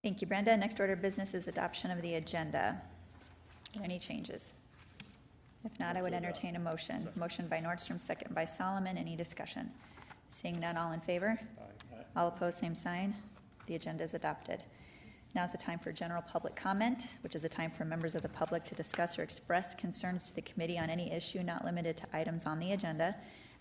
Thank you, Brenda. Next order of business is adoption of the agenda. Are there any changes? If not, I would entertain a motion. Second. Motion by Nordstrom, second by Solomon. Any discussion? Seeing none, all in favor? Aye. All opposed, same sign. The agenda is adopted. Now is the time for general public comment, which is a time for members of the public to discuss or express concerns to the committee on any issue not limited to items on the agenda.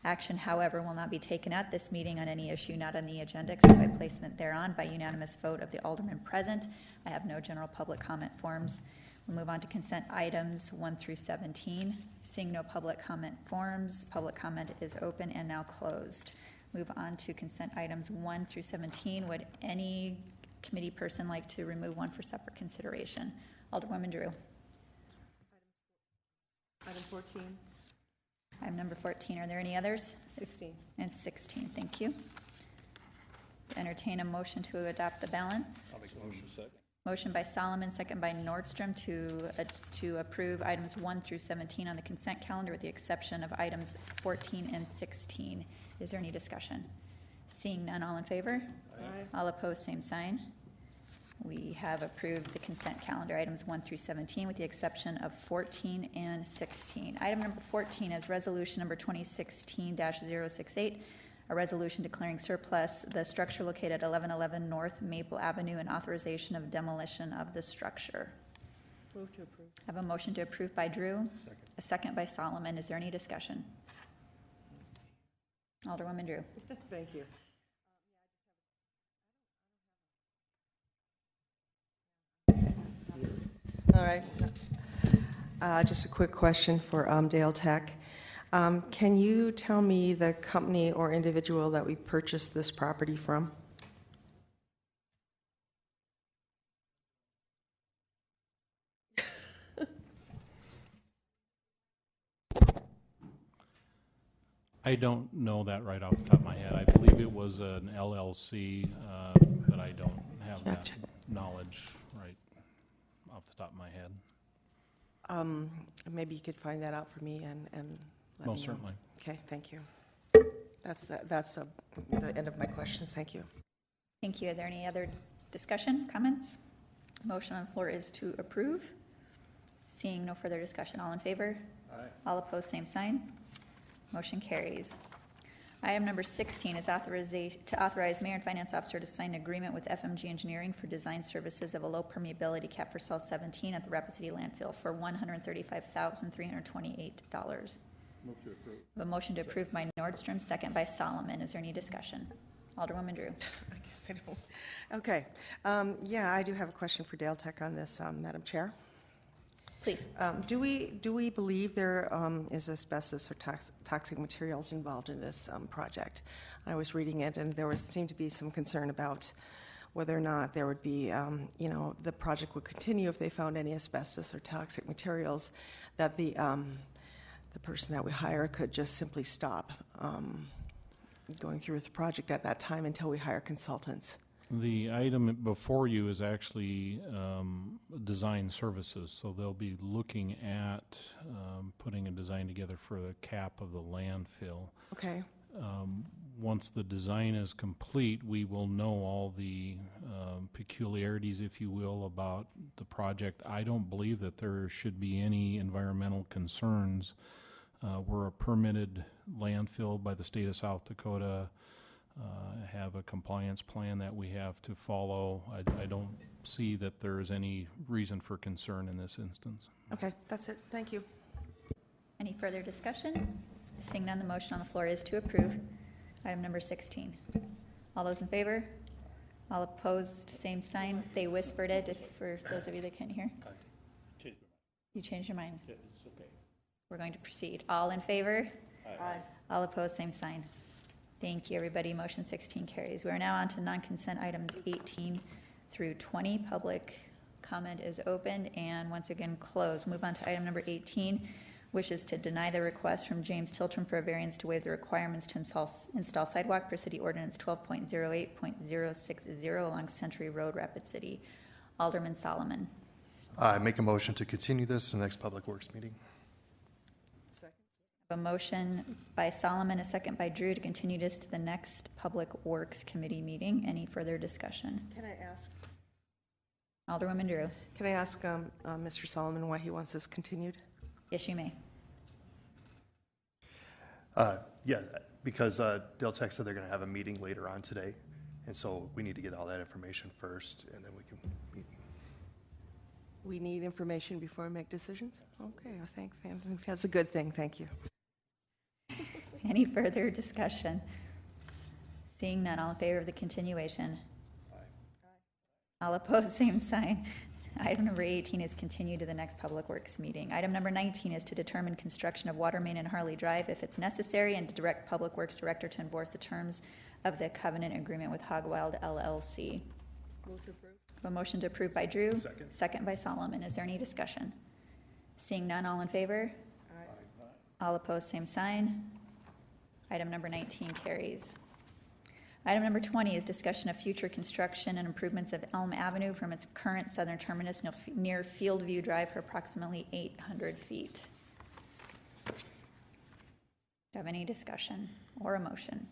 Action, however, will not be taken at this meeting on any issue not on the agenda except by placement thereon by unanimous vote of the aldermen present. I have no general public comment forms. We'll move on to consent items 1 through 17. Seeing no public comment forms, public comment is open and now closed. Move on to consent items 1 through 17. Would any committee person like to remove one for separate consideration? Alderwoman Drew. Item 14. Item number 14. Are there any others? 16. And 16. Thank you. Entertain a motion to adopt the balance. I'll make a motion. Second. Motion by Solomon, second by Nordstrom to approve items 1 through 17 on the consent calendar with the exception of items 14 and 16. Is there any discussion? Seeing none, all in favor? Aye. All opposed, same sign. We have approved the consent calendar items 1 through 17 with the exception of 14 and 16. Item number 14 is resolution number 2016-068, a resolution declaring surplus the structure located at 1111 North Maple Avenue and authorization of demolition of the structure. Move to approve. I have a motion to approve by Drew, Second. a second by Solomon. Is there any discussion? Alderwoman Drew. Thank you. All right. Just a quick question for Dale Tech. Can you tell me the company or individual that we purchased this property from? I don't know that right off the top of my head. I believe it was an LLC, but I don't have that knowledge right off the top of my head. Maybe you could find that out for me and let me know. Most certainly. Okay, thank you. That's the end of my questions. Thank you. Thank you. Are there any other discussion, comments? Motion on the floor is to approve. Seeing no further discussion, all in favor? Aye. All opposed, same sign. Motion carries. Item number 16 is to authorize Mayor and Finance Officer to sign an agreement with FMG Engineering for design services of a low permeability cap for cell 17 at the Rapid City landfill for $135,328. Move to approve. A motion to approve by Nordstrom, second by Solomon. Is there any discussion? Alderwoman Drew. I guess I don't. Okay. Yeah, I do have a question for Dale Tech on this, Madam Chair. Please. Do we believe there is asbestos or toxic materials involved in this project? I was reading it, and there seemed to be some concern about whether or not there would be, the project would continue if they found any asbestos or toxic materials, that the person that we hire could just simply stop going through with the project at that time until we hire consultants. The item before you is actually design services, so they'll be looking at putting a design together for the cap of the landfill. Okay. Once the design is complete, we will know all the peculiarities, if you will, about the project. I don't believe that there should be any environmental concerns. We're a permitted landfill by the state of South Dakota. Have a compliance plan that we have to follow. I don't see that there is any reason for concern in this instance. Okay, that's it. Thank you. Any further discussion? Seeing none, the motion on the floor is to approve. Item number 16. All those in favor? All opposed, same sign. They whispered it, for those of you that can't hear. Change my You changed your mind. mind. Yeah, it's okay. We're going to proceed. All in favor? Aye. All opposed, same sign. Thank you, everybody. Motion 16 carries. We are now on to non-consent items 18 through 20. Public comment is open and once again closed. Move on to item number 18, which is to deny the request from James Tiltram for a variance to waive the requirements to install sidewalk per city ordinance 12.08.060 along Century Road, Rapid City. Alderman Solomon. I make a motion to continue this to the next Public Works meeting. A motion by Solomon, a second by Drew to continue this to the next Public Works Committee meeting. Any further discussion? Can I ask Alderwoman Drew. Can I ask Mr. Solomon why he wants this continued? Yes, you may. Yeah, because Del Tech said they're going to have a meeting later on today, and so we need to get all that information first, and then we can meet. We need information before we make decisions? Okay, I think that's a good thing. Thank you. Any further discussion? Seeing none, all in favor of the continuation? All opposed, same sign. Item number 18 is continued to the next Public Works meeting. Item number 19 is to determine construction of water main in Harley Drive if it's necessary, and to direct Public Works Director to enforce the terms of the covenant agreement with Hogwild LLC. A motion to approve by Drew. Second. Second by Solomon. Is there any discussion? Seeing none, all in favor? All opposed, same sign. Item number 19 carries. Item number 20 is discussion of future construction and improvements of Elm Avenue from its current southern terminus near Fieldview Drive for approximately 800 feet. Do you have any discussion or a motion?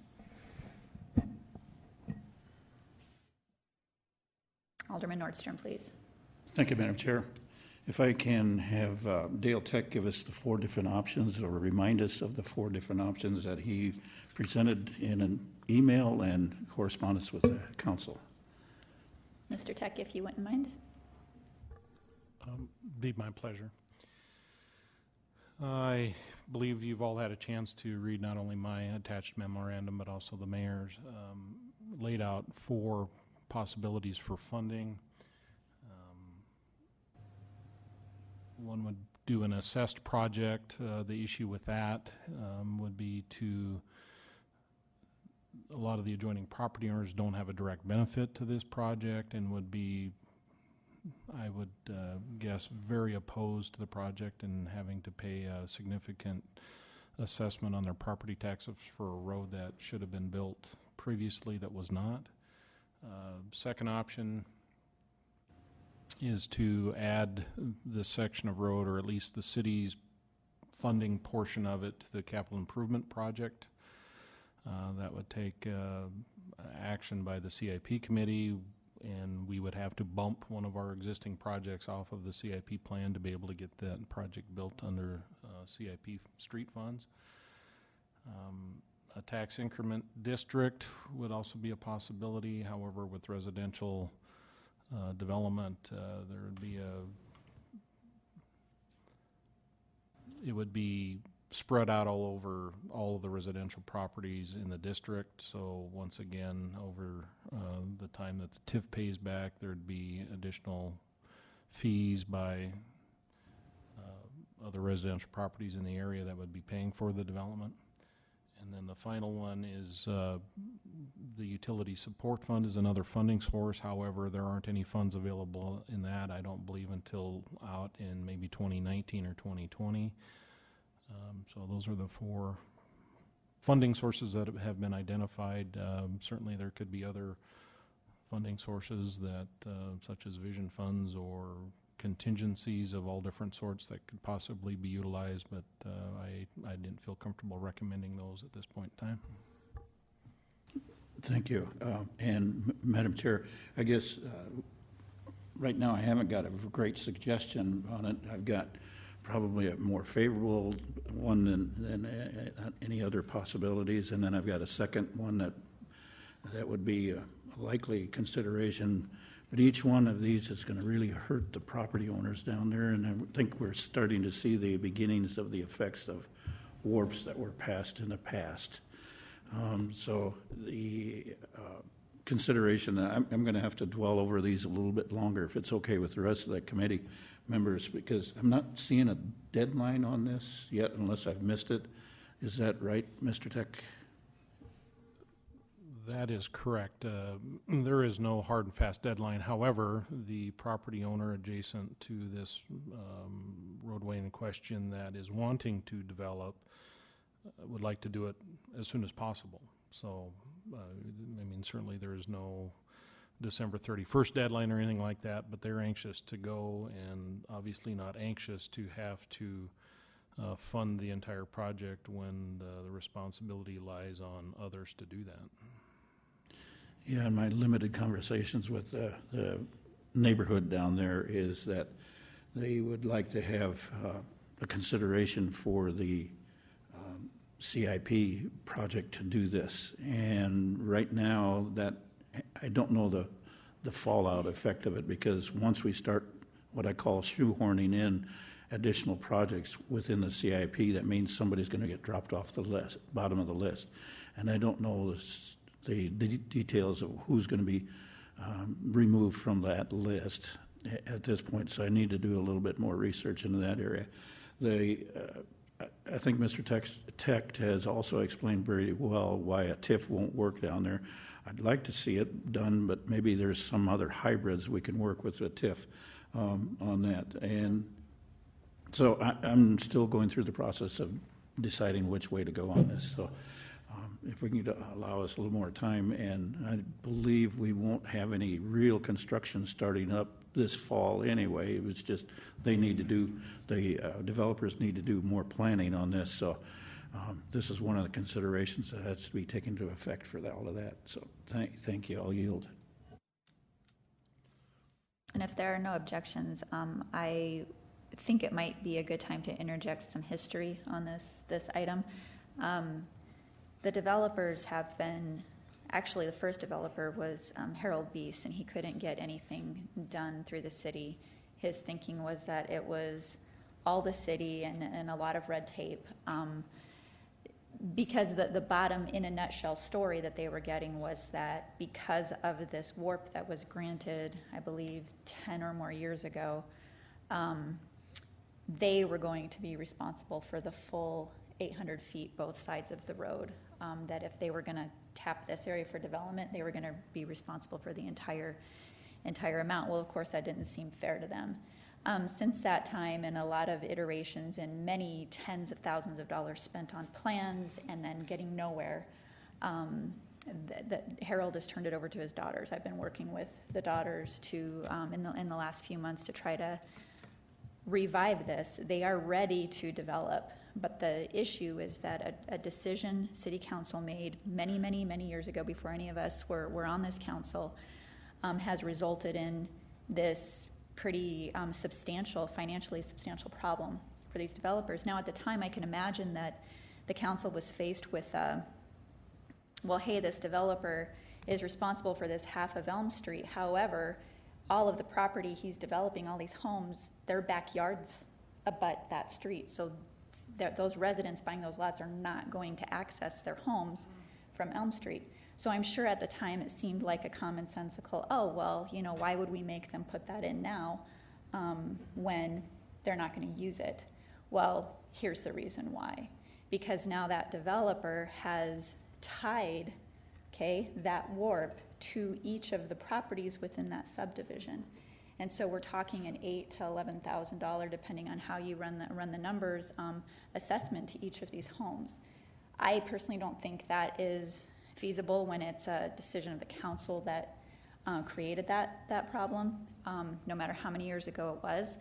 Alderman Nordstrom, please. Thank you, Madam Chair. If I can have Dale Tech give us the 4 different options, or remind us of the 4 different options that he presented in an email and correspondence with the council. Mr. Tech, if you wouldn't mind. Be my pleasure. I believe you've all had a chance to read not only my attached memorandum, but also the mayor's. Laid out 4 possibilities for funding. One would do an assessed project. The issue with that would be a lot of the adjoining property owners don't have a direct benefit to this project and would be, I would guess, very opposed to the project and having to pay a significant assessment on their property taxes for a road that should have been built previously that was not. Second option is to add this section of road, or at least the city's funding portion of it, to the capital improvement project. That would take action by the CIP committee, and we would have to bump one of our existing projects off of the CIP plan to be able to get that project built under CIP street funds. A tax increment district would also be a possibility. However, with residential development, there would be it would be spread out all over all of the residential properties in the district. So once again, over the time that the TIF pays back, there'd be additional fees by other residential properties in the area that would be paying for the development. And then the final one is the utility support fund is another funding source. However, there aren't any funds available in that, I don't believe, until out in maybe 2019 or 2020. So those are the 4 funding sources that have been identified. Certainly there could be other funding sources that, such as vision funds or contingencies of all different sorts that could possibly be utilized, but I didn't feel comfortable recommending those at this point in time. Thank you. And Madam Chair, I guess right now I haven't got a great suggestion on it. I've got probably a more favorable one than any other possibilities, and then I've got a second one that would be a likely consideration. But each one of these is going to really hurt the property owners down there, and I think we're starting to see the beginnings of the effects of warps that were passed in the past. So the consideration, I'm going to have to dwell over these a little bit longer, if it's okay with the rest of the committee members, because I'm not seeing a deadline on this yet, unless I've missed it. Is that right, Mr. Tech? That is correct. There is no hard and fast deadline. However, the property owner adjacent to this roadway in question that is wanting to develop would like to do it as soon as possible. So, I mean, certainly there is no December 31st deadline or anything like that, but they're anxious to go, and obviously not anxious to have to fund the entire project when the responsibility lies on others to do that. Yeah, in my limited conversations with the neighborhood down there is that they would like to have a consideration for the CIP project to do this. And right now, that I don't know the fallout effect of it, because once we start what I call shoehorning in additional projects within the CIP, that means somebody's going to get dropped off the list, bottom of the list. And I don't know the details of who's going to be removed from that list at this point, so I need to do a little bit more research into that area. I think Mr. Tech has also explained very well why a TIF won't work down there. I'd like to see it done, but maybe there's some other hybrids we can work with a TIF on that. And so I'm still going through the process of deciding which way to go on this. So if we can allow us a little more time, and I believe we won't have any real construction starting up this fall anyway. It was just they need to do, the developers need to do more planning on this. So this is one of the considerations that has to be taken into effect for all of that. So thank you. I'll yield. And if there are no objections, I think it might be a good time to interject some history on this item. The developers have been, actually the first developer was Harold Beese, and he couldn't get anything done through the city. His thinking was that it was all the city and a lot of red tape. Because the bottom, in a nutshell, story that they were getting was that because of this warp that was granted, I believe, 10 or more years ago, they were going to be responsible for the full 800 feet both sides of the road. That if they were going to tap this area for development, they were going to be responsible for the entire amount. Well, of course, that didn't seem fair to them. Since that time, and a lot of iterations and many tens of thousands of dollars spent on plans and then getting nowhere, Harold has turned it over to his daughters. I've been working with the daughters to in the last few months to try to revive this. They are ready to develop. But the issue is that a decision City Council made many, many, many years ago, before any of us were on this council, has resulted in this pretty financially substantial problem for these developers. Now, at the time, I can imagine that the council was faced with, well, hey, this developer is responsible for this half of Elm Street. However, all of the property he's developing, all these homes, their backyards abut that street. So those residents buying those lots are not going to access their homes from Elm Street. So I'm sure at the time it seemed like a commonsensical, oh, well, why would we make them put that in now when they're not going to use it? Well, here's the reason why. Because now that developer has tied, that warp to each of the properties within that subdivision. And so we're talking an $8,000 to $11,000, depending on how you run the numbers, assessment to each of these homes. I personally don't think that is feasible when it's a decision of the council that created that problem, no matter how many years ago it was.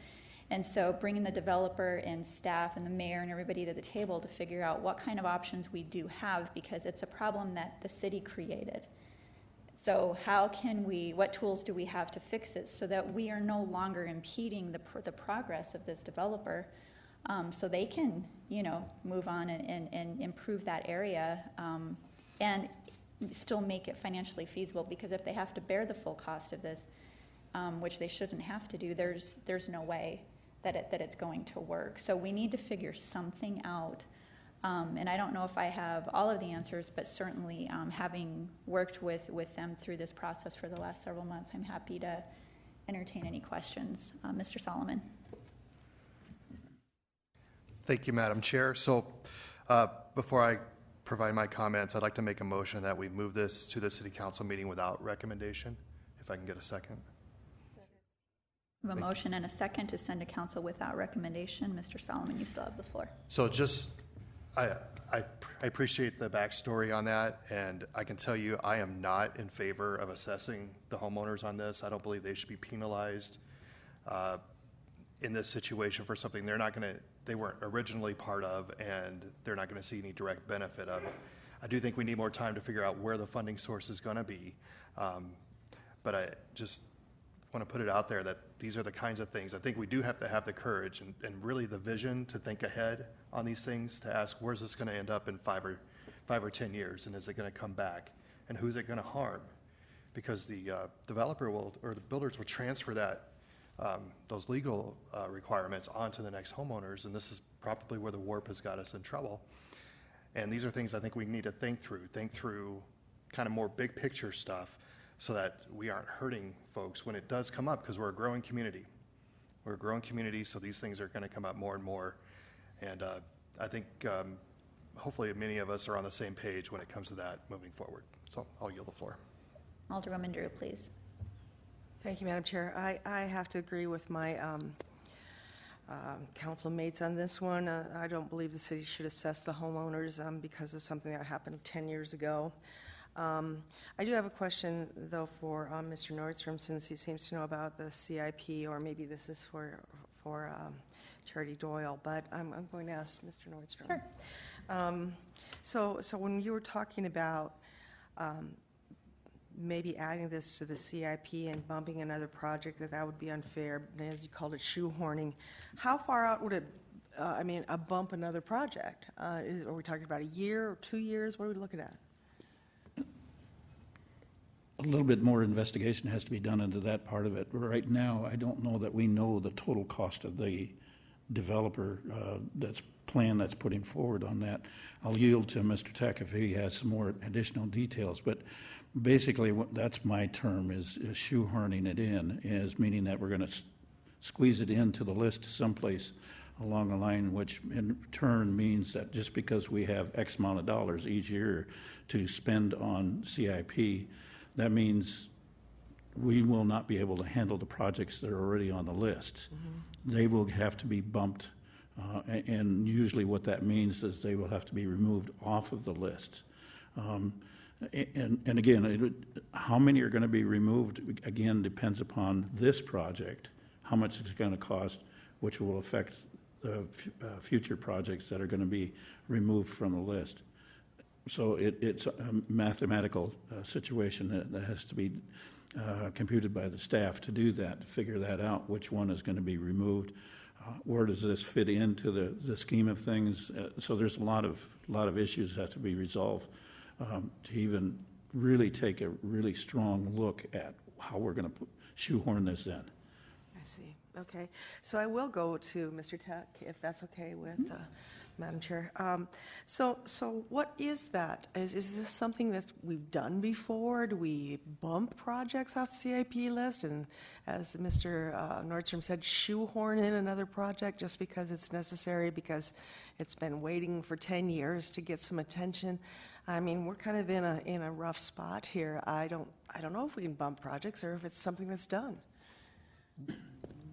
And so bringing the developer and staff and the mayor and everybody to the table to figure out what kind of options we do have, because it's a problem that the city created. So what tools do we have to fix it so that we are no longer impeding the progress of this developer, so they can, move on and improve that area, and still make it financially feasible, because if they have to bear the full cost of this, which they shouldn't have to do, there's no way that it's going to work. So we need to figure something out. And I don't know if I have all of the answers, but certainly having worked with them through this process for the last several months, I'm happy to entertain any questions. Mr. Solomon. Thank you, Madam Chair. So before I provide my comments, I'd like to make a motion that we move this to the City Council meeting without recommendation, if I can get a second. We have a motion and a second to send to council without recommendation. Mr. Solomon, you still have the floor. So I appreciate the backstory on that, and I can tell you I am not in favor of assessing the homeowners on this. I don't believe they should be penalized in this situation for something they weren't originally part of, and they're not going to see any direct benefit of it. I do think we need more time to figure out where the funding source is going to be, but want to put it out there that these are the kinds of things. I think we do have to have the courage and really the vision to think ahead on these things, to ask, where's this going to end up in 5 or 10 years, and is it going to come back, and who's it going to harm? Because the developer will, or the builders will transfer that, those legal requirements onto the next homeowners, and this is probably where the warp has got us in trouble. And these are things I think we need to think through kind of more big picture stuff, so that we aren't hurting folks when it does come up, because we're a growing community. We're a growing community, so these things are going to come up more and more. And I think hopefully many of us are on the same page when it comes to that moving forward. So I'll yield the floor. Alderwoman Drew, please. Thank you, Madam Chair. I have to agree with my council mates on this one. I don't believe the city should assess the homeowners because of something that happened 10 years ago. I do have a question, though, for Mr. Nordstrom, since he seems to know about the CIP, or maybe this is for Charity Doyle, but I'm going to ask Mr. Nordstrom. Sure. So when you were talking about maybe adding this to the CIP and bumping another project, that would be unfair, as you called it, shoehorning, how far out would it, a bump another project? Are we talking about a year or 2 years? What are we looking at? A little bit more investigation has to be done into that part of it. Right now, I don't know that we know the total cost of the developer that's putting forward on that. I'll yield to Mr. Tech if he has some more additional details. But basically, that's my term, is shoehorning it in, is meaning that we're going to squeeze it into the list someplace along the line, which in turn means that just because we have X amount of dollars each year to spend on CIP, that means we will not be able to handle the projects that are already on the list. Mm-hmm. They will have to be bumped, and usually what that means is they will have to be removed off of the list. And again, how many are going to be removed, again, depends upon this project, how much it's going to cost, which will affect the future projects that are going to be removed from the list. So it's a mathematical situation that has to be computed by the staff to do that, to figure that out, which one is going to be removed. Where does this fit into the scheme of things? So there's a lot of issues that have to be resolved to even really take a really strong look at how we're going to shoehorn this in. I see. Okay. So I will go to Mr. Tech, if that's okay with Madam Chair. So what is that? Is this something that we've done before? Do we bump projects off the CIP list? And as Mr. Nordstrom said, shoehorn in another project just because it's necessary, because it's been waiting for 10 years to get some attention? I mean, we're kind of in a rough spot here. I don't know if we can bump projects or if it's something that's done.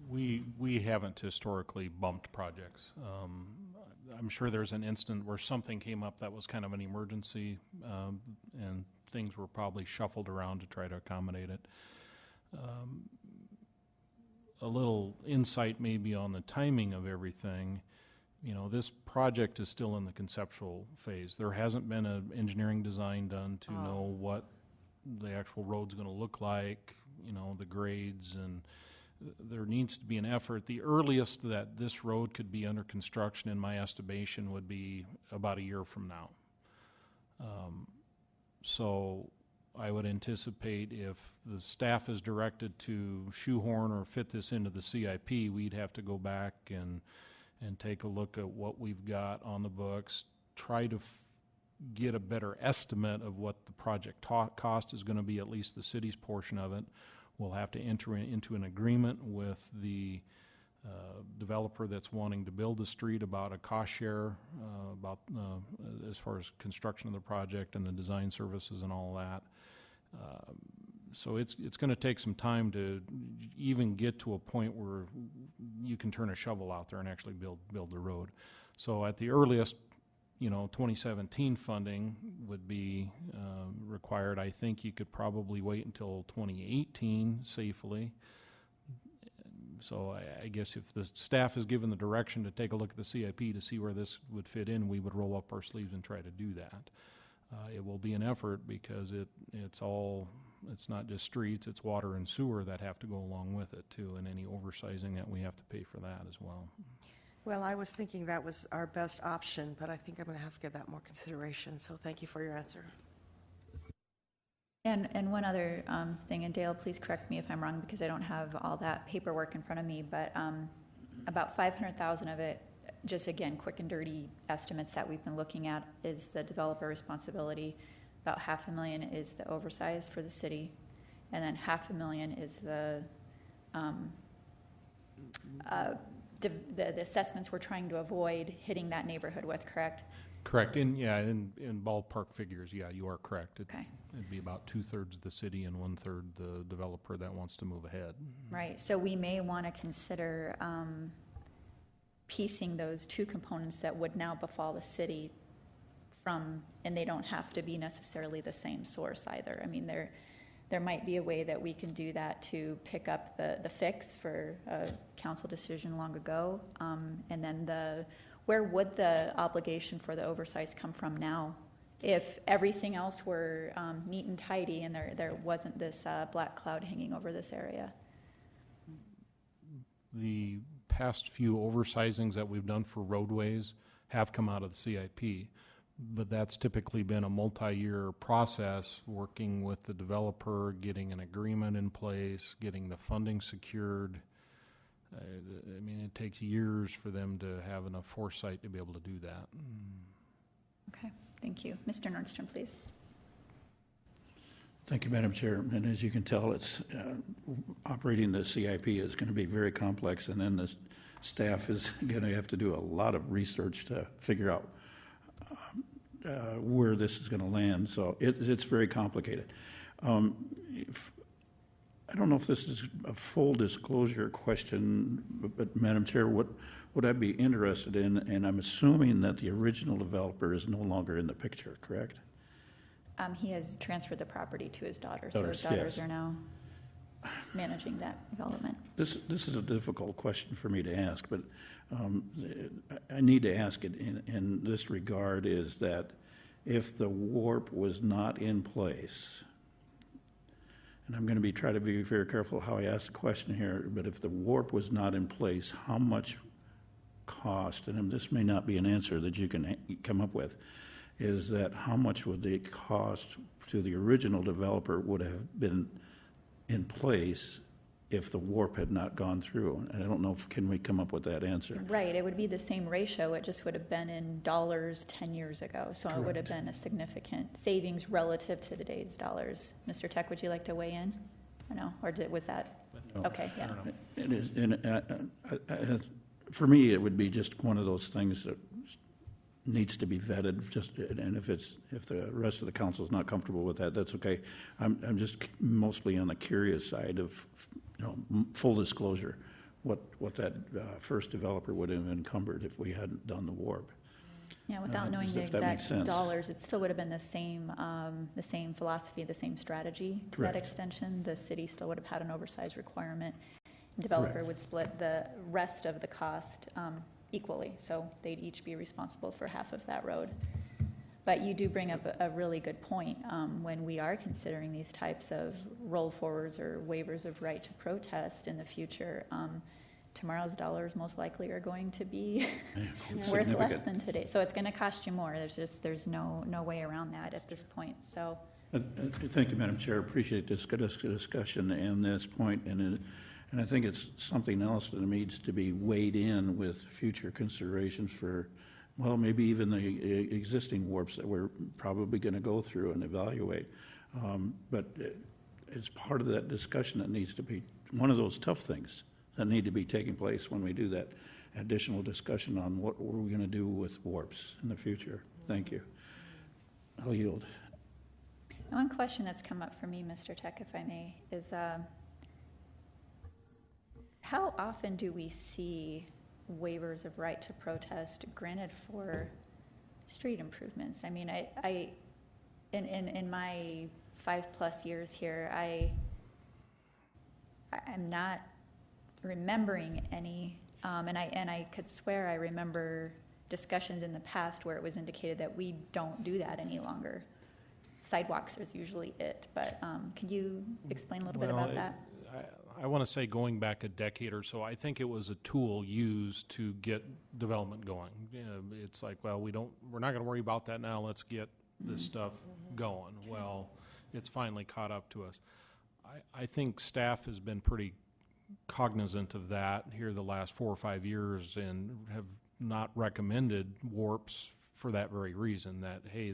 We haven't historically bumped projects. I'm sure there's an instant where something came up that was kind of an emergency, and things were probably shuffled around to try to accommodate it. A little insight maybe on the timing of everything. You know, this project is still in the conceptual phase. There hasn't been an engineering design done to know what the actual road's going to look like, you know, the grades, and there needs to be an effort. The earliest that this road could be under construction, in my estimation, would be about a year from now. So I would anticipate if the staff is directed to shoehorn or fit this into the CIP, we'd have to go back and take a look at what we've got on the books, try to get a better estimate of what the project cost is going to be, at least the city's portion of it. We'll have to enter into an agreement with the developer that's wanting to build the street about a cost share, as far as construction of the project and the design services and all that. So it's going to take some time to even get to a point where you can turn a shovel out there and actually build the road. So at the earliest, 2017 funding would be required. I think you could probably wait until 2018 safely. So I guess if the staff is given the direction to take a look at the CIP to see where this would fit in, we would roll up our sleeves and try to do that. It will be an effort because it's all It's not just streets, it's water and sewer that have to go along with it too, and any oversizing that we have to pay for that as well. Well, I was thinking that was our best option, but I think I'm going to have to give that more consideration, so thank you for your answer. And one other thing, and Dale, please correct me if I'm wrong, because I don't have all that paperwork in front of me, but about 500,000 of it, just again, quick and dirty estimates that we've been looking at, is the developer responsibility. About $500,000 is the oversize for the city, and then $500,000 is the assessments we're trying to avoid hitting that neighborhood with, correct? Correct. In ballpark figures, yeah, you are correct. Okay. It'd be about 2/3 the city and 1/3 the developer that wants to move ahead. Right, so we may want to consider piecing those two components that would now befall the city from, and they don't have to be necessarily the same source either. I mean, there might be a way that we can do that to pick up the fix for a council decision long ago, and then where would the obligation for the oversight come from now? If everything else were neat and tidy and there wasn't this black cloud hanging over this area. The past few oversizings that we've done for roadways have come out of the CIP, but that's typically been a multi-year process, working with the developer, getting an agreement in place, getting the funding secured. I mean, it takes years for them to have enough foresight to be able to do that. Okay, thank you. Mr. Nordstrom, please. Thank you, Madam Chair. And as you can tell, it's operating the CIP is going to be very complex, and then the staff is going to have to do a lot of research to figure out where this is going to land. So it's very complicated. I don't know if this is a full disclosure question, but Madam Chair, what would I be interested in? And I'm assuming that the original developer is no longer in the picture, correct? He has transferred the property to his daughter, so his Daughters, daughters yes. are now managing that development. This is a difficult question for me to ask, but I need to ask it in this regard, is that if the warp was not in place, and I'm going to try to be very careful how I ask the question here, but if the warp was not in place, how much cost, and this may not be an answer that you can come up with, is that how much would the cost to the original developer would have been in place if the warp had not gone through? And I don't know can we come up with that answer. Right, it would be the same ratio, it just would have been in dollars 10 years ago, so it would have been a significant savings relative to today's dollars. Mr. Tech, would you like to weigh in? I know, or was that? No. Okay, yeah. It is, and for me, it would be just one of those things that needs to be vetted. And if the rest of the council is not comfortable with that, that's okay. I'm just mostly on the curious side of, full disclosure, what that first developer would have encumbered if we hadn't done the warp. Yeah, without knowing the if that makes exact sense. dollars, it still would have been the same philosophy, the same strategy to that Correct. extension. The city still would have had an oversized requirement. Developer Correct. would split the rest of the cost equally, so they'd each be responsible for half of that road. But you do bring up a really good point. When we are considering these types of roll forwards or waivers of right to protest in the future, tomorrow's dollars most likely are going to be worth less Significant. than today. So it's going to cost you more. There's no way around that at this point. So Thank you, Madam Chair. Appreciate this discussion and this point, and I think it's something else that needs to be weighed in with future considerations for, well, maybe even the existing warps that we're probably going to go through and evaluate. But it's part of that discussion that needs to be one of those tough things that need to be taking place when we do that additional discussion on what we're going to do with warps in the future. Thank you. I'll yield. one question that's come up for me, Mr. Tech, if I may, is how often do we see waivers of right to protest granted for street improvements? I mean, I in my 5+ years here, I'm not remembering any, and I could swear I remember discussions in the past where it was indicated that we don't do that any longer. sidewalks is usually it, but can you explain a little bit Well, about that? I want to say going back a decade or so, I think it was a tool used to get development going. It's like, well, we're not going to worry about that now. Let's get this stuff going. Well, it's finally caught up to us. I think staff has been pretty cognizant of that here the last 4 or 5 years and have not recommended warps for that very reason, that, hey,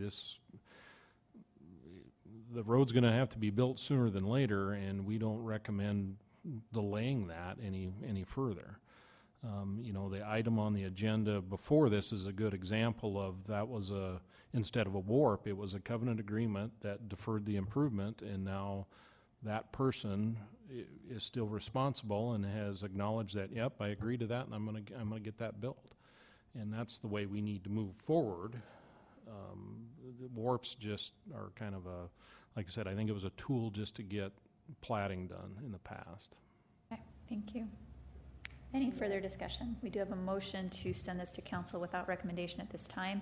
the road's going to have to be built sooner than later, and we don't recommend delaying that any further. The item on the agenda before this is a good example of that. Was instead of a warp, it was a covenant agreement that deferred the improvement, and now that person is still responsible and has acknowledged that, yep, I agree to that, and I'm gonna get that built. And that's the way we need to move forward. The warps just are kind of like I said, I think it was a tool just to get platting done in the past. Okay, thank you. Any further discussion? We do have a motion to send this to council without recommendation at this time.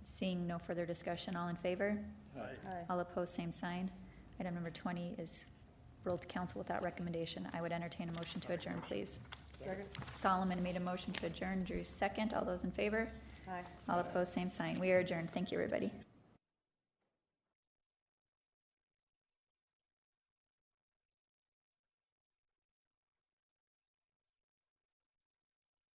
Seeing no further discussion, all in favor? Aye. All opposed, same sign. Item number 20 is rolled to council without recommendation. I would entertain a motion to adjourn, please. Second. Solomon made a motion to adjourn. Drew second. All those in favor? Aye. All opposed, same sign. We are adjourned. Thank you, everybody.